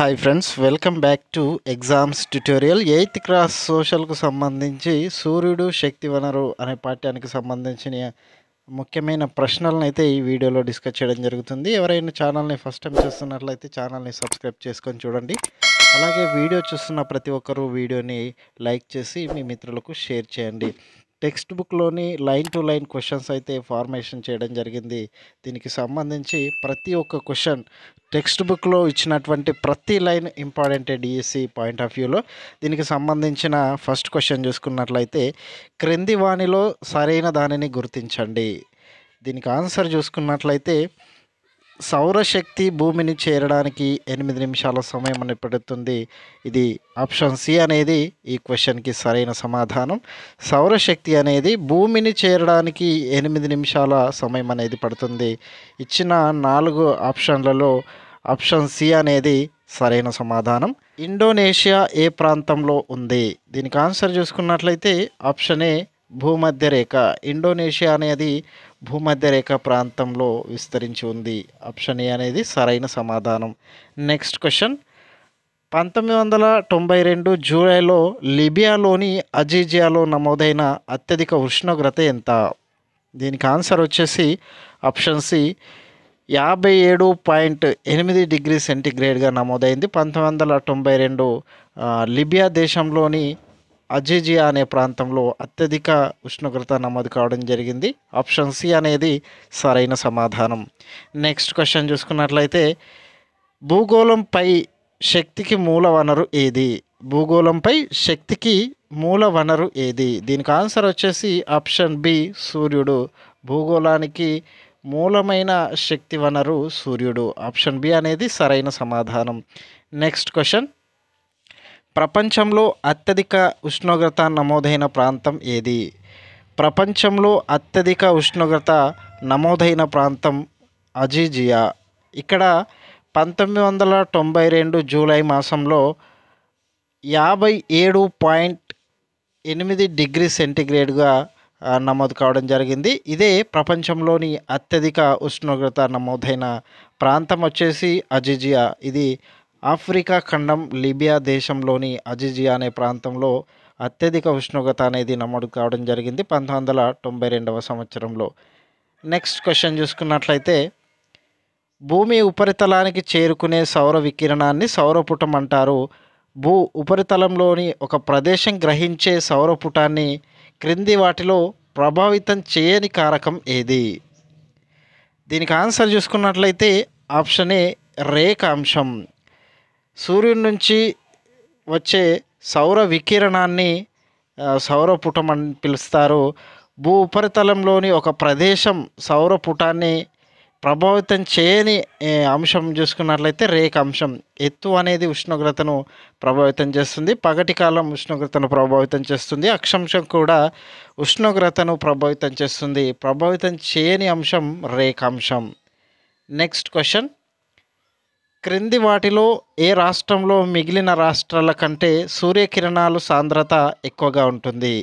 Hi friends, welcome back to exams tutorial. 8th class సోషల్కు సంబంధించి సూర్యుడు శక్తి వనరు అనే పాఠ్యానికి సంబంధించిన ముఖ్యమైన ప్రశ్నలను అయితే ఈ వీడియోలో డిస్కస్ చేయడం జరుగుతుంది. ఎవరైనా ఛానల్ని ఫస్ట్ టైం చూస్తున్నట్లయితే ఛానల్ని సబ్స్క్రైబ్ చేసుకొని చూడండి. అలాగే వీడియో చూస్తున్న ప్రతి ఒక్కరూ వీడియోని లైక్ చేసి మీ మిత్రులకు షేర్ చేయండి. టెక్స్ట్ బుక్లోని లైన్ టు లైన్ క్వశ్చన్స్ అయితే ఫార్మేషన్ చేయడం జరిగింది. దీనికి సంబంధించి ప్రతి ఒక్క క్వశ్చన్ టెక్స్ట్ బుక్లో ఇచ్చినటువంటి ప్రతి లైన్ ఇంపార్టెంటే డిఎస్సి పాయింట్ ఆఫ్ వ్యూలో. దీనికి సంబంధించిన ఫస్ట్ క్వశ్చన్ చూసుకున్నట్లయితే, క్రింది వానిలో సరైన దానిని గుర్తించండి. దీనికి ఆన్సర్ చూసుకున్నట్లయితే, సౌరశక్తి భూమిని చేరడానికి 8 నిమిషాల సమయం అని పడుతుంది. ఇది ఆప్షన్ సి అనేది ఈ క్వశ్చన్కి సరైన సమాధానం. సౌరశక్తి అనేది భూమిని చేరడానికి 8 నిమిషాల సమయం అనేది పడుతుంది. ఇచ్చిన 4 ఆప్షన్లలో ఆప్షన్ సి అనేది సరైన సమాధానం. ఇండోనేషియా ఏ ప్రాంతంలో ఉంది? దీనికి ఆన్సర్ చూసుకున్నట్లయితే ఆప్షన్ ఏ భూమధ్య రేఖ. ఇండోనేషియా అనేది భూమధ్య రేఖ ప్రాంతంలో విస్తరించి ఉంది. ఆప్షన్ ఏ అనేది సరైన సమాధానం. నెక్స్ట్ క్వశ్చన్, 1992 జూలైలో లిబియాలోని అజీజియాలో నమోదైన అత్యధిక ఉష్ణోగ్రత ఎంత? దీనికి ఆన్సర్ వచ్చేసి ఆప్షన్ సి 57.8 డిగ్రీ సెంటీగ్రేడ్గా నమోదైంది. 1992 లిబియా దేశంలోని అజీజియా అనే ప్రాంతంలో అత్యధిక ఉష్ణోగ్రత నమోదు కావడం జరిగింది. ఆప్షన్ సి అనేది సరైన సమాధానం. నెక్స్ట్ క్వశ్చన్ చూసుకున్నట్లయితే, భూగోళంపై శక్తికి మూల వనరు ఏది? భూగోళంపై శక్తికి మూల వనరు ఏది? దీనికి ఆన్సర్ వచ్చేసి ఆప్షన్ బి సూర్యుడు. భూగోళానికి మూలమైన శక్తి వనరు సూర్యుడు. ఆప్షన్ బి అనేది సరైన సమాధానం. నెక్స్ట్ క్వశ్చన్, ప్రపంచంలో అత్యధిక ఉష్ణోగ్రత నమోదైన ప్రాంతం ఏది? ప్రపంచంలో అత్యధిక ఉష్ణోగ్రత నమోదైన ప్రాంతం అజీజియా. ఇక్కడ 1992 జూలై మాసంలో 57.8 డిగ్రీ సెంటీగ్రేడ్గా నమోదు కావడం జరిగింది. ఇదే ప్రపంచంలోని అత్యధిక ఉష్ణోగ్రత నమోదైన ప్రాంతం వచ్చేసి అజీజియా. ఇది ఆఫ్రికా ఖండం లిబియా దేశంలోని అజీజియా అనే ప్రాంతంలో అత్యధిక ఉష్ణోగ్రత అనేది నమోదు కావడం జరిగింది 1992 సంవత్సరంలో. నెక్స్ట్ క్వశ్చన్ చూసుకున్నట్లయితే, భూమి ఉపరితలానికి చేరుకునే సౌర వికిరణాన్ని సౌరపుటం అంటారు. భూ ఉపరితలంలోని ఒక ప్రదేశం గ్రహించే సౌరపుటాన్ని క్రింది వాటిలో ప్రభావితం చేయని కారకం ఏది? దీనికి ఆన్సర్ చూసుకున్నట్లయితే ఆప్షన్ ఏ రేఖాంశం. సూర్యుడి నుంచి వచ్చే సౌర వికిరణాన్ని సౌరపుటం అని పిలుస్తారు. భూ ఉపరితలంలోని ఒక ప్రదేశం సౌరపుటాన్ని ప్రభావితం చేయని అంశం చూసుకున్నట్లయితే రేఖాంశం. ఎత్తు అనేది ఉష్ణోగ్రతను ప్రభావితం చేస్తుంది. పగటి కాలం ఉష్ణోగ్రతను ప్రభావితం చేస్తుంది. అక్షాంశం కూడా ఉష్ణోగ్రతను ప్రభావితం చేస్తుంది. ప్రభావితం చేయని అంశం రేఖాంశం. నెక్స్ట్ క్వశ్చన్, క్రింది వాటిలో ఏ రాష్ట్రంలో మిగిలిన రాష్ట్రాల కంటే సూర్యకిరణాలు సాంద్రత ఎక్కువగా ఉంటుంది?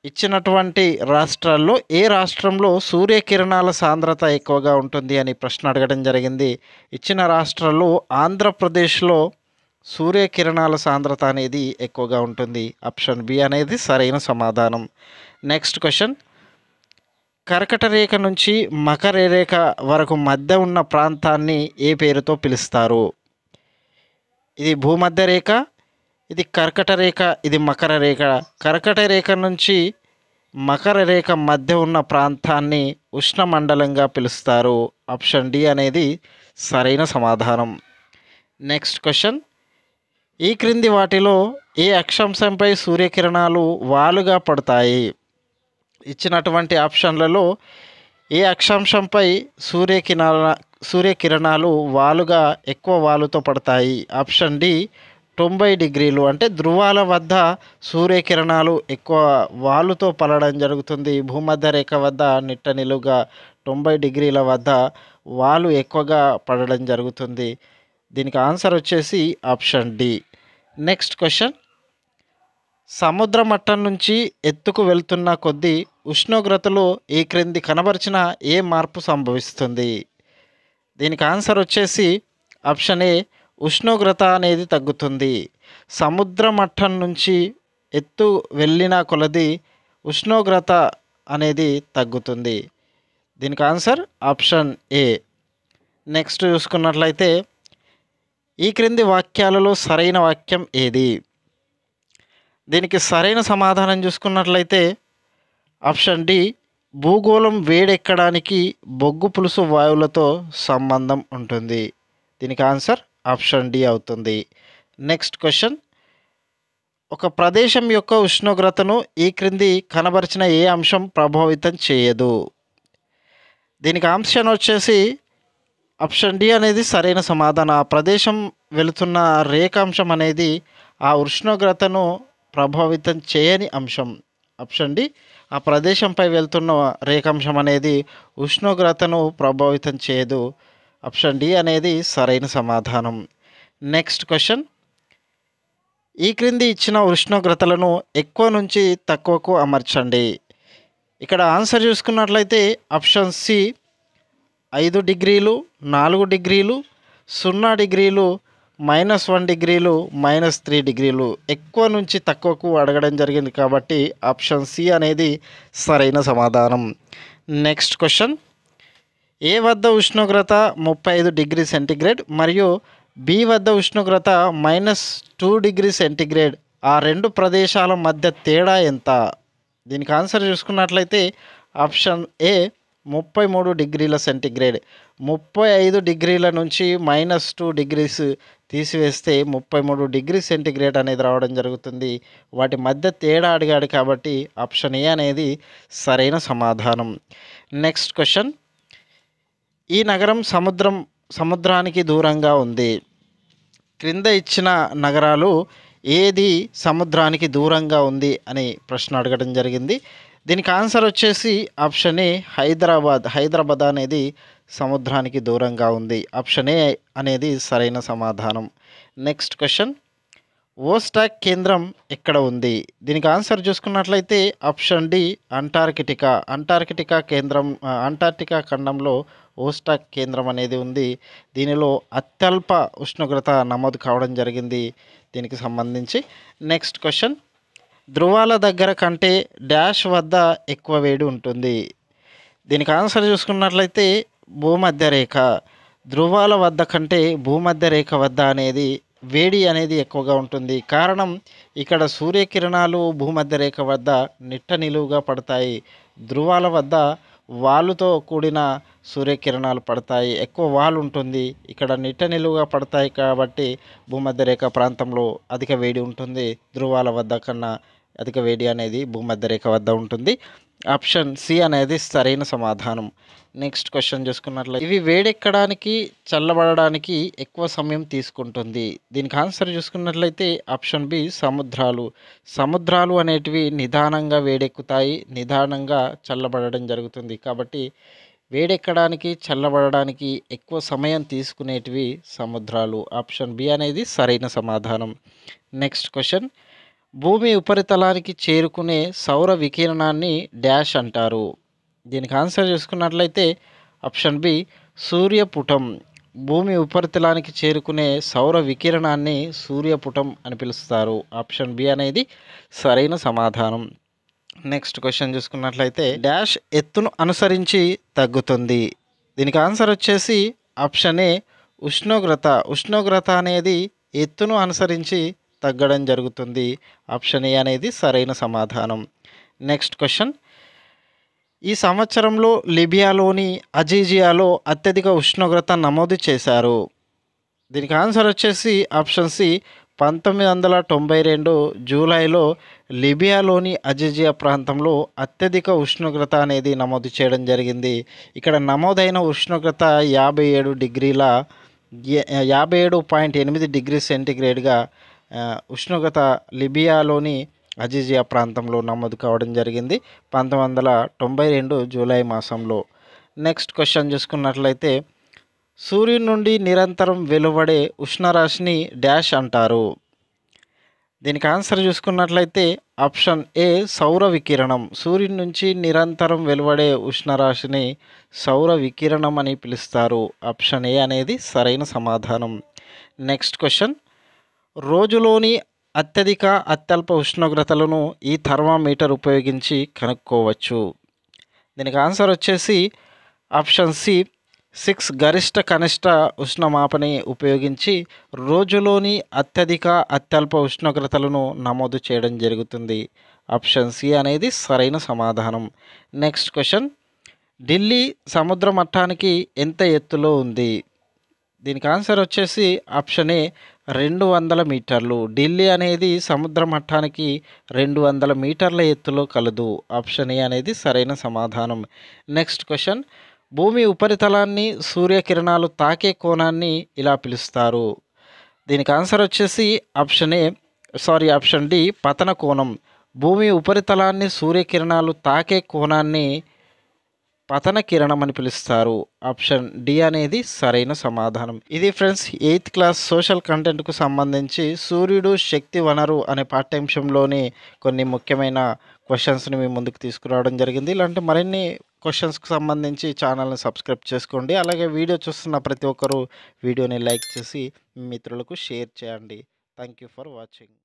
ఇచ్చినటువంటి రాష్ట్రాల్లో ఏ రాష్ట్రంలో సూర్యకిరణాల సాంద్రత ఎక్కువగా ఉంటుంది అని ప్రశ్న అడగడం జరిగింది. ఇచ్చిన రాష్ట్రాల్లో ఆంధ్రప్రదేశ్లో సూర్యకిరణాల సాంద్రత అనేది ఎక్కువగా ఉంటుంది. ఆప్షన్ బి అనేది సరైన సమాధానం. నెక్స్ట్ క్వశ్చన్, కర్కట రేఖ నుంచి మకర రేఖ వరకు మధ్య ఉన్న ప్రాంతాన్ని ఏ పేరుతో పిలుస్తారు? ఇది భూమధ్య రేఖ, ఇది కర్కట రేఖ, ఇది మకర రేఖ. కర్కట రేఖ నుంచి మకర రేఖ మధ్య ఉన్న ప్రాంతాన్ని ఉష్ణమండలంగా పిలుస్తారు. ఆప్షన్ డి అనేది సరైన సమాధానం. నెక్స్ట్ క్వశ్చన్, ఈ క్రింది వాటిలో ఏ అక్షాంశంపై సూర్యకిరణాలు వాలుగా పడతాయి? ఇచ్చినటువంటి ఆప్షన్లలో ఏ అక్షాంశంపై సూర్యకిరణాలు వాలుగా ఎక్కువ వాలుతో పడతాయి? ఆప్షన్ డి 90 డిగ్రీలు. అంటే ధృవాల వద్ద సూర్యకిరణాలు ఎక్కువ వాలుతో పడడం జరుగుతుంది. భూమధ్య రేఖ వద్ద నిట్ట నిలువుగా 90 డిగ్రీల వద్ద వాలు ఎక్కువగా పడడం జరుగుతుంది. దీనికి ఆన్సర్ వచ్చేసి ఆప్షన్ డి. నెక్స్ట్ క్వశ్చన్, సముద్ర మట్టం నుంచి ఎత్తుకు వెళ్తున్న కొద్దీ ఉష్ణోగ్రతలో ఈ క్రింది కనబరిచిన ఏ మార్పు సంభవిస్తుంది? దీనికి ఆన్సర్ వచ్చేసి ఆప్షన్ ఏ ఉష్ణోగ్రత అనేది తగ్గుతుంది. సముద్ర మట్టం నుంచి ఎత్తు వెళ్ళిన కొలది ఉష్ణోగ్రత అనేది తగ్గుతుంది. దీనికి ఆన్సర్ ఆప్షన్ ఏ. నెక్స్ట్ చూసుకున్నట్లయితే ఈ క్రింది వాక్యాలలో సరైన వాక్యం ఏది? దీనికి సరైన సమాధానం చూసుకున్నట్లయితే ఆప్షన్ డి, భూగోళం వేడెక్కడానికి బొగ్గు పులుసు వాయువులతో సంబంధం ఉంటుంది. దీనికి ఆన్సర్ ఆప్షన్ డి అవుతుంది. నెక్స్ట్ క్వశ్చన్, ఒక ప్రదేశం యొక్క ఉష్ణోగ్రతను ఈ క్రింది కనబరిచిన ఏ అంశం ప్రభావితం చేయదు? దీనికి ఆప్షన్ వచ్చేసి ఆప్షన్ డి అనేది సరైన సమాధానం. ఆ ప్రదేశం వెళుతున్న రేఖాంశం అనేది ఆ ఉష్ణోగ్రతను ప్రభావితం చేయని అంశం. ఆప్షన్ డి, ఆ ప్రదేశంపై వెళ్తున్న రేఖాంశం అనేది ఉష్ణోగ్రతను ప్రభావితం చేయదు. ఆప్షన్ డి అనేది సరైన సమాధానం. నెక్స్ట్ క్వశ్చన్, ఈ క్రింది ఇచ్చిన ఉష్ణోగ్రతలను ఎక్కువ నుంచి తక్కువకు అమర్చండి. ఇక్కడ ఆన్సర్ చూసుకున్నట్లయితే ఆప్షన్ సి 5 డిగ్రీలు, 4 డిగ్రీలు, 0 డిగ్రీలు, -1 డిగ్రీలు, -3 డిగ్రీలు. ఎక్కువ నుంచి తక్కువకు అడగడం జరిగింది కాబట్టి ఆప్షన్ సి అనేది సరైన సమాధానం. నెక్స్ట్ క్వశ్చన్, ఏ వద్ద ఉష్ణోగ్రత 35 డిగ్రీ సెంటీగ్రేడ్ మరియు బి వద్ద ఉష్ణోగ్రత -2 డిగ్రీ సెంటీగ్రేడ్, ఆ రెండు ప్రదేశాల మధ్య తేడా ఎంత? దీనికి ఆన్సర్ చూసుకున్నట్లయితే ఆప్షన్ ఏ 33 డిగ్రీల సెంటీగ్రేడ్. 35 డిగ్రీల నుంచి -2 డిగ్రీస్ తీసివేస్తే 33 డిగ్రీ సెంటీగ్రేడ్ అనేది రావడం జరుగుతుంది. వాటి మధ్య తేడా అడిగాడు కాబట్టి ఆప్షన్ ఏ అనేది సరైన సమాధానం. నెక్స్ట్ క్వశ్చన్, ఈ నగరం సముద్రానికి దూరంగా ఉంది. క్రింద ఇచ్చిన నగరాలు ఏది సముద్రానికి దూరంగా ఉంది అని ప్రశ్న అడగడం జరిగింది. దీనికి ఆన్సర్ వచ్చేసి ఆప్షన్ ఏ హైదరాబాద్ అనేది సముద్రానికి దూరంగా ఉంది. ఆప్షన్ ఏ అనేది సరైన సమాధానం. నెక్స్ట్ క్వశ్చన్, ఓస్టాక్ కేంద్రం ఎక్కడ ఉంది? దీనికి ఆన్సర్ చూసుకున్నట్లయితే ఆప్షన్ డి అంటార్కిటికా కేంద్రం, అంటార్కిటికా ఖండంలో ఓస్టాక్ కేంద్రం అనేది ఉంది. దీనిలో అత్యల్ప ఉష్ణోగ్రత నమోదు కావడం జరిగింది దీనికి సంబంధించి. నెక్స్ట్ క్వశ్చన్, ధృవాల దగ్గర కంటే డాష్ వద్ద ఎక్కువ వేడి ఉంటుంది. దీనికి ఆన్సర్ చూసుకున్నట్లయితే భూమధ్య రేఖ. ధృవాల వద్ద కంటే భూమధ్య రేఖ వద్ద అనేది వేడి అనేది ఎక్కువగా ఉంటుంది. కారణం, ఇక్కడ సూర్యకిరణాలు భూమధ్య రేఖ వద్ద నిట్ట నిలువుగా పడతాయి. ధృవాల వద్ద వాలుతో కూడిన సూర్యకిరణాలు పడతాయి, ఎక్కువ వాలు ఉంటుంది. ఇక్కడ నిట్ట నిలువుగా పడతాయి కాబట్టి భూమధ్య రేఖ ప్రాంతంలో అధిక వేడి ఉంటుంది. ధృవాల వద్ద కన్నా అధిక వేడి అనేది భూమధ్య రేఖ వద్ద ఉంటుంది. ఆప్షన్ సి అనేది సరైన సమాధానం. నెక్స్ట్ క్వశ్చన్ చూసుకున్నట్లయితే ఇవి వేడెక్కడానికి చల్లబడడానికి ఎక్కువ సమయం తీసుకుంటుంది. దీనికి ఆన్సర్ చూసుకున్నట్లయితే ఆప్షన్ బి సముద్రాలు అనేటివి నిదానంగా వేడెక్కుతాయి, నిదానంగా చల్లబడడం జరుగుతుంది. కాబట్టి వేడెక్కడానికి చల్లబడడానికి ఎక్కువ సమయం తీసుకునేటివి సముద్రాలు. ఆప్షన్ బి అనేది సరైన సమాధానం. నెక్స్ట్ క్వశ్చన్, భూమి ఉపరితలానికి చేరుకునే సౌర వికిరణాన్ని డాష్ అంటారు. దీనికి ఆన్సర్ చూసుకున్నట్లయితే ఆప్షన్ బి సూర్యపుటం. భూమి ఉపరితలానికి చేరుకునే సౌర వికిరణాన్ని సూర్యపుటం అని పిలుస్తారు. ఆప్షన్ బి అనేది సరైన సమాధానం. నెక్స్ట్ క్వశ్చన్ చూసుకున్నట్లయితే డాష్ ఎత్తును అనుసరించి తగ్గుతుంది. దీనికి ఆన్సర్ వచ్చేసి ఆప్షన్ ఏ ఉష్ణోగ్రత అనేది ఎత్తును అనుసరించి తగ్గడం జరుగుతుంది. ఆప్షన్ ఏ అనేది సరైన సమాధానం. నెక్స్ట్ క్వశ్చన్, ఈ సంవత్సరంలో లిబియాలోని అజీజియాలో అత్యధిక ఉష్ణోగ్రత నమోదు చేశారు. దీనికి ఆన్సర్ వచ్చేసి ఆప్షన్ సి 1992 జూలైలో లిబియాలోని అజీజియా ప్రాంతంలో అత్యధిక ఉష్ణోగ్రత అనేది నమోదు చేయడం జరిగింది. ఇక్కడ నమోదైన ఉష్ణోగ్రత 57.8 డిగ్రీ సెంటీగ్రేడ్గా ఉష్ణోగ్రత లిబియాలోని అజీజియా ప్రాంతంలో నమోదు కావడం జరిగింది 1992 జూలై మాసంలో. నెక్స్ట్ క్వశ్చన్ చూసుకున్నట్లయితే సూర్యుని నుండి నిరంతరం వెలువడే ఉష్ణరాశిని డాష్ అంటారు. దీనికి ఆన్సర్ చూసుకున్నట్లయితే ఆప్షన్ ఏ సౌర వికిరణం. సూర్యుని నుంచి నిరంతరం వెలువడే ఉష్ణరాశిని సౌర వికిరణం అని పిలుస్తారు. ఆప్షన్ ఏ అనేది సరైన సమాధానం. నెక్స్ట్ క్వశ్చన్, రోజులోని అత్యధిక అత్యల్ప ఉష్ణోగ్రతలను ఈ థర్మామీటర్ ఉపయోగించి కనుక్కోవచ్చు. దీనికి ఆన్సర్ వచ్చేసి ఆప్షన్ సి 6 గరిష్ట కనిష్ట ఉష్ణమాపని ఉపయోగించి రోజులోని అత్యధిక అత్యల్ప ఉష్ణోగ్రతలను నమోదు చేయడం జరుగుతుంది. ఆప్షన్ సి అనేది సరైన సమాధానం. నెక్స్ట్ క్వశ్చన్, ఢిల్లీ సముద్ర మట్టానికి ఎంత ఎత్తులో ఉంది? దీనికి ఆన్సర్ వచ్చేసి ఆప్షన్ ఏ 200 మీటర్లు. ఢిల్లీ అనేది సముద్ర మట్టానికి 200 మీటర్ల ఎత్తులో కలదు. ఆప్షన్ ఏ అనేది సరైన సమాధానం. నెక్స్ట్ క్వశ్చన్, భూమి ఉపరితలాన్ని సూర్యకిరణాలు తాకే కోణాన్ని ఇలా పిలుస్తారు. దీనికి ఆన్సర్ వచ్చేసి ఆప్షన్ డి పతన కోణం. భూమి ఉపరితలాన్ని సూర్యకిరణాలు తాకే కోణాన్ని పతన కిరణం అని పిలుస్తారు. ఆప్షన్ డి అనేది సరైన సమాధానం. ఇది ఫ్రెండ్స్ 8th క్లాస్ సోషల్ కంటెంట్కు సంబంధించి సూర్యుడు శక్తి వనరు అనే పాఠ్యాంశంలోని కొన్ని ముఖ్యమైన క్వశ్చన్స్ని మీ ముందుకు తీసుకురావడం జరిగింది. ఇలాంటి మరిన్ని క్వశ్చన్స్కి సంబంధించి ఛానల్ని సబ్స్క్రైబ్ చేసుకోండి. అలాగే వీడియో చూస్తున్న ప్రతి ఒక్కరూ వీడియోని లైక్ చేసి మీ మిత్రులకు షేర్ చేయండి. Thank you for watching.